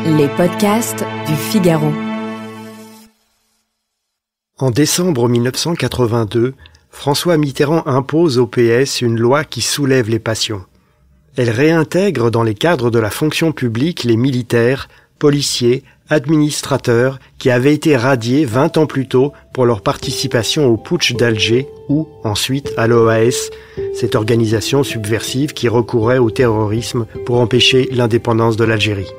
Les podcasts du Figaro. En décembre 1982, François Mitterrand impose au PS une loi qui soulève les passions. Elle réintègre dans les cadres de la fonction publique les militaires, policiers, administrateurs qui avaient été radiés 20 ans plus tôt pour leur participation au putsch d'Alger ou, ensuite, à l'OAS, cette organisation subversive qui recourait au terrorisme pour empêcher l'indépendance de l'Algérie.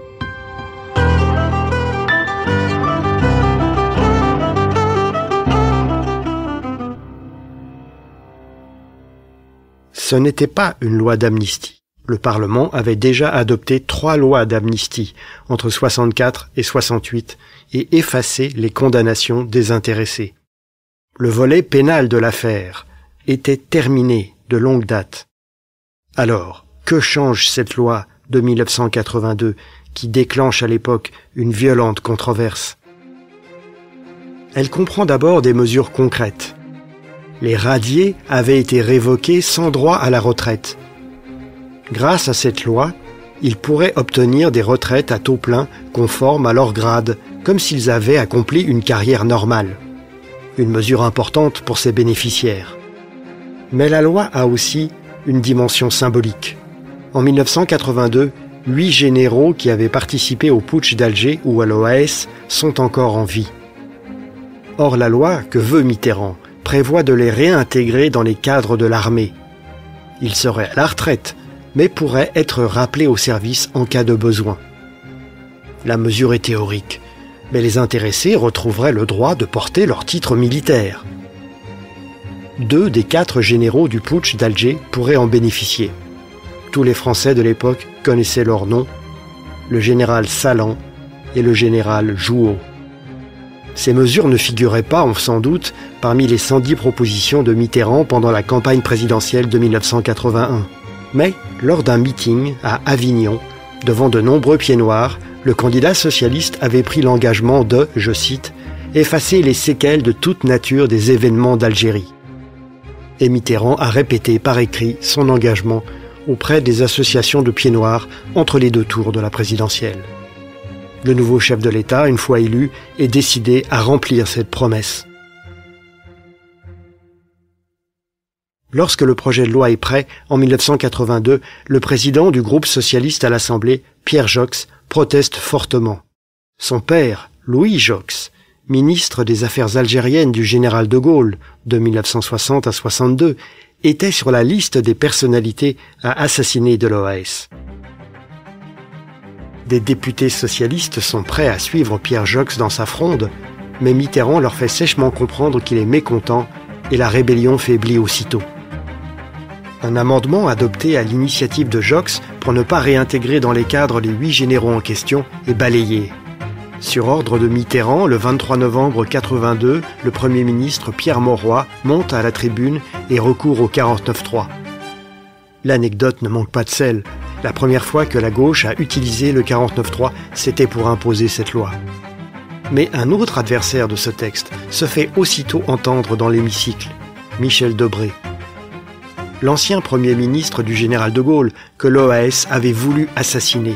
Ce n'était pas une loi d'amnistie. Le Parlement avait déjà adopté 3 lois d'amnistie entre 64 et 68 et effacé les condamnations des intéressés. Le volet pénal de l'affaire était terminé de longue date. Alors, que change cette loi de 1982 qui déclenche à l'époque une violente controverse? Elle comprend d'abord des mesures concrètes. Les radiés avaient été révoqués sans droit à la retraite. Grâce à cette loi, ils pourraient obtenir des retraites à taux plein conformes à leur grade, comme s'ils avaient accompli une carrière normale. Une mesure importante pour ces bénéficiaires. Mais la loi a aussi une dimension symbolique. En 1982, 8 généraux qui avaient participé au putsch d'Alger ou à l'OAS sont encore en vie. Or, la loi que veut Mitterrand prévoit de les réintégrer dans les cadres de l'armée. Ils seraient à la retraite, mais pourraient être rappelés au service en cas de besoin. La mesure est théorique, mais les intéressés retrouveraient le droit de porter leur titre militaire. 2 des 4 généraux du putsch d'Alger pourraient en bénéficier. Tous les Français de l'époque connaissaient leurs noms, le général Salan et le général Jouhaud. Ces mesures ne figuraient pas, sans doute, parmi les 110 propositions de Mitterrand pendant la campagne présidentielle de 1981. Mais, lors d'un meeting à Avignon, devant de nombreux pieds noirs, le candidat socialiste avait pris l'engagement de, je cite, « effacer les séquelles de toute nature des événements d'Algérie ». Et Mitterrand a répété par écrit son engagement auprès des associations de pieds noirs entre les 2 tours de la présidentielle. Le nouveau chef de l'État, une fois élu, est décidé à remplir cette promesse. Lorsque le projet de loi est prêt, en 1982, le président du groupe socialiste à l'Assemblée, Pierre Joxe, proteste fortement. Son père, Louis Joxe, ministre des Affaires algériennes du général de Gaulle de 1960 à 62, était sur la liste des personnalités à assassiner de l'OAS. Des députés socialistes sont prêts à suivre Pierre Joxe dans sa fronde, mais Mitterrand leur fait sèchement comprendre qu'il est mécontent et la rébellion faiblit aussitôt. Un amendement adopté à l'initiative de Joxe pour ne pas réintégrer dans les cadres les 8 généraux en question est balayé. Sur ordre de Mitterrand, le 23 novembre 1982, le Premier ministre Pierre Mauroy monte à la tribune et recourt au 49.3. L'anecdote ne manque pas de sel. La première fois que la gauche a utilisé le 49.3, c'était pour imposer cette loi. Mais un autre adversaire de ce texte se fait aussitôt entendre dans l'hémicycle, Michel Debré. L'ancien Premier ministre du général de Gaulle, que l'OAS avait voulu assassiner.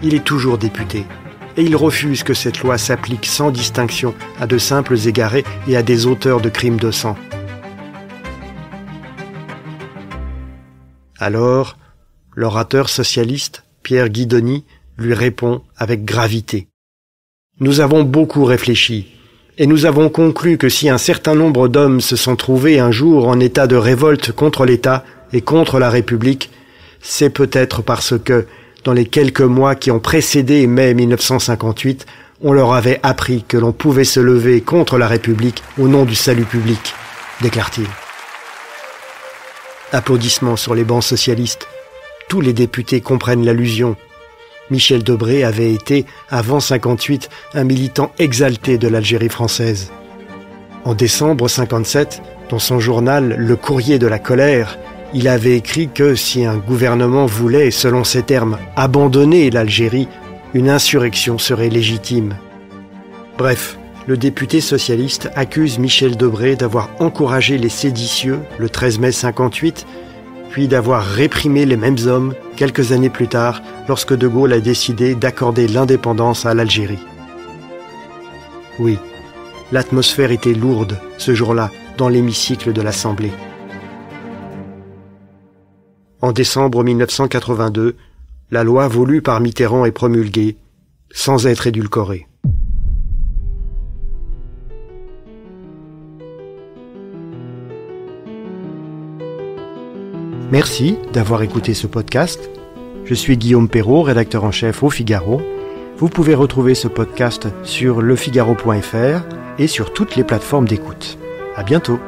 Il est toujours député, et il refuse que cette loi s'applique sans distinction à de simples égarés et à des auteurs de crimes de sang. Alors, l'orateur socialiste, Pierre Guidoni, lui répond avec gravité. « Nous avons beaucoup réfléchi, et nous avons conclu que si un certain nombre d'hommes se sont trouvés un jour en état de révolte contre l'État et contre la République, c'est peut-être parce que, dans les quelques mois qui ont précédé mai 1958, on leur avait appris que l'on pouvait se lever contre la République au nom du salut public, déclare-t-il. » Applaudissements sur les bancs socialistes. Tous les députés comprennent l'allusion. Michel Debré avait été, avant 58, un militant exalté de l'Algérie française. En décembre 57, dans son journal « Le courrier de la colère », il avait écrit que si un gouvernement voulait, selon ses termes, abandonner l'Algérie, une insurrection serait légitime. Bref, le député socialiste accuse Michel Debré d'avoir encouragé les séditieux, le 13 mai 58, puis d'avoir réprimé les mêmes hommes quelques années plus tard lorsque De Gaulle a décidé d'accorder l'indépendance à l'Algérie. Oui, l'atmosphère était lourde ce jour-là dans l'hémicycle de l'Assemblée. En décembre 1982, la loi voulue par Mitterrand est promulguée, sans être édulcorée. Merci d'avoir écouté ce podcast. Je suis Guillaume Perrault, rédacteur en chef au Figaro. Vous pouvez retrouver ce podcast sur lefigaro.fr et sur toutes les plateformes d'écoute. À bientôt.